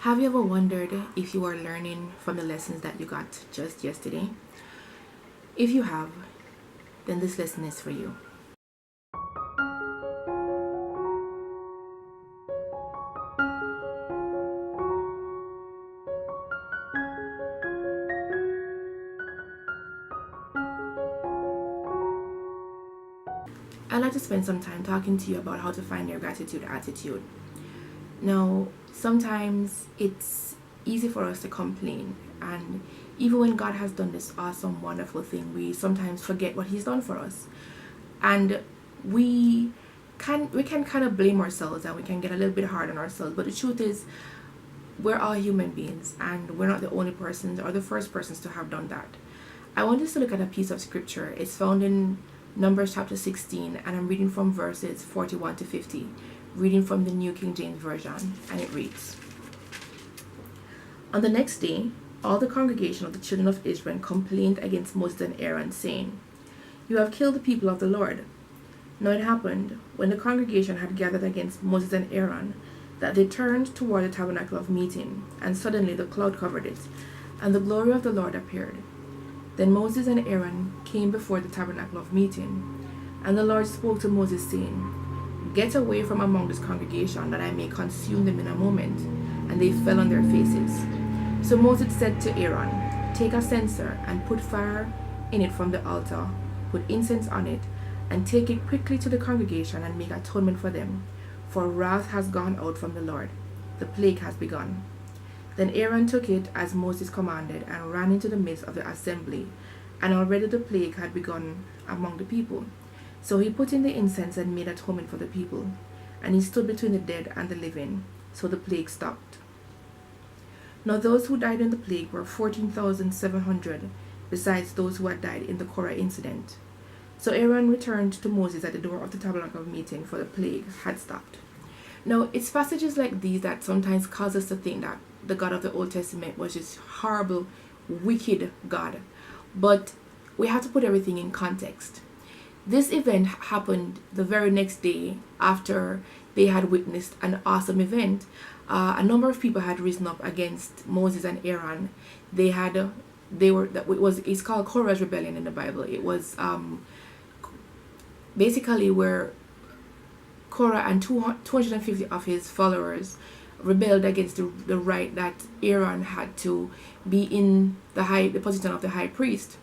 Have you ever wondered if you are learning from the lessons that you got just yesterday? If you have, then this lesson is for you. I'd like to spend some time talking to you about how to find your gratitude attitude. Now, sometimes it's easy for us to complain, and even when God has done this awesome, wonderful thing, we sometimes forget what He's done for us. And we can kind of blame ourselves and we can get a little bit hard on ourselves, but the truth is we're all human beings and we're not the only persons or the first persons to have done that. I want us to look at a piece of scripture. It's found in Numbers chapter 16, and I'm reading from verses 41 to 50, reading from the New King James Version, and it reads, On the next day, all the congregation of the children of Israel complained against Moses and Aaron, saying, You have killed the people of the Lord. Now it happened, when the congregation had gathered against Moses and Aaron, that they turned toward the tabernacle of meeting, and suddenly the cloud covered it, and the glory of the Lord appeared. Then Moses and Aaron came before the tabernacle of meeting, and the Lord spoke to Moses, saying, Get away from among this congregation, that I may consume them in a moment. And they fell on their faces. So Moses said to Aaron, Take a censer, and put fire in it from the altar, put incense on it, and take it quickly to the congregation, and make atonement for them. For wrath has gone out from the Lord. The plague has begun. Then Aaron took it as Moses commanded, and ran into the midst of the assembly, and already the plague had begun among the people. So he put in the incense and made atonement for the people, and he stood between the dead and the living, so the plague stopped. Now those who died in the plague were 14,700, besides those who had died in the Korah incident. So Aaron returned to Moses at the door of the tabernacle of meeting, for the plague had stopped. Now, it's passages like these that sometimes cause us to think that the God of the Old Testament was this horrible, wicked God. But we have to put everything in context. This event happened the very next day after they had witnessed an awesome event. A number of people had risen up against Moses and Aaron. It's called Korah's rebellion in the Bible. It was basically where Korah and 250 of his followers rebelled against the right that Aaron had to be in the position of the high priest.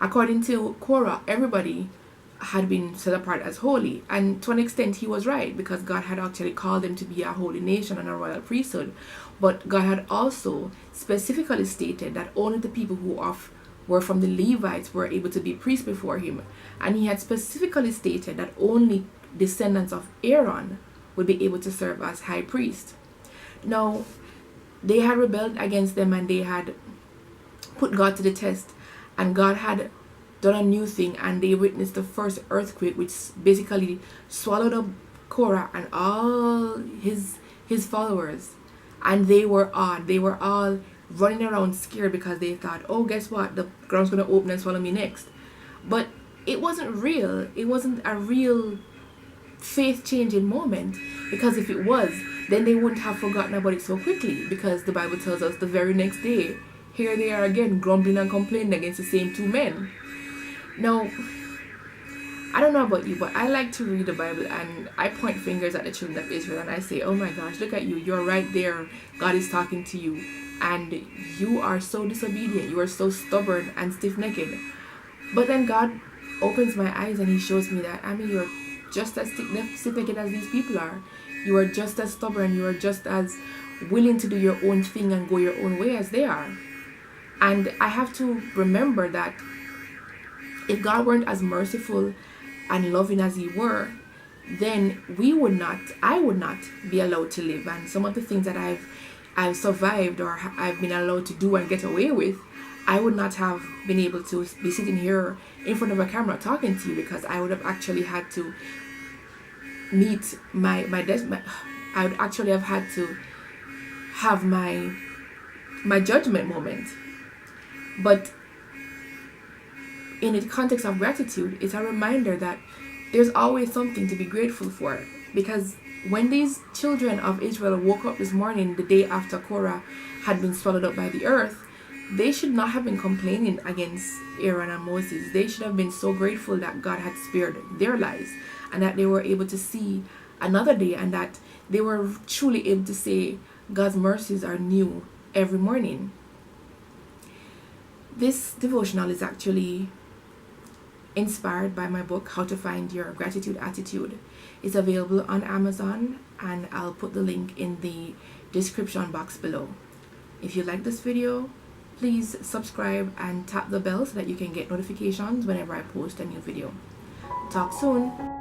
According to Korah, everybody had been set apart as holy, and to an extent he was right, because God had actually called them to be a holy nation and a royal priesthood. But God had also specifically stated that only the people who were from the Levites were able to be priests before him, and he had specifically stated that only descendants of Aaron would be able to serve as high priest. Now, they had rebelled against them, and they had put God to the test, and God had done a new thing, and they witnessed the first earthquake, which basically swallowed up Korah and all his followers. And they were all running around scared, because they thought, oh, guess what, the ground's going to open and swallow me next. But it wasn't real. It wasn't a real faith changing moment, because if it was, then they wouldn't have forgotten about it so quickly, because the Bible tells us the very next day, here they are again, grumbling and complaining against the same two men. Now, I don't know about you, but I like to read the Bible, and I point fingers at the children of Israel, and I say, oh my gosh, look at you, you're right there, God is talking to you, and you are so disobedient, you are so stubborn and stiff-necked. But then God opens my eyes, and he shows me that, you're just as stiff-necked as these people are. You are just as stubborn, you are just as willing to do your own thing and go your own way as they are. And I have to remember that if God weren't as merciful and loving as he were, then I would not be allowed to live. And some of the things that I've survived, or I've been allowed to do and get away with, I would not have been able to be sitting here in front of a camera talking to you, because I would have actually had to meet my I would actually have had to have my judgment moment. But in the context of gratitude, it's a reminder that there's always something to be grateful for, because when these children of Israel woke up this morning, the day after Korah had been swallowed up by the earth, they should not have been complaining against Aaron and Moses. They should have been so grateful that God had spared their lives and that they were able to see another day, and that they were truly able to say God's mercies are new every morning. This devotional is actually inspired by my book, How to Find Your Gratitude Attitude. It's available on Amazon, and I'll put the link in the description box below. If you like this video, please subscribe and tap the bell so that you can get notifications whenever I post a new video. Talk soon.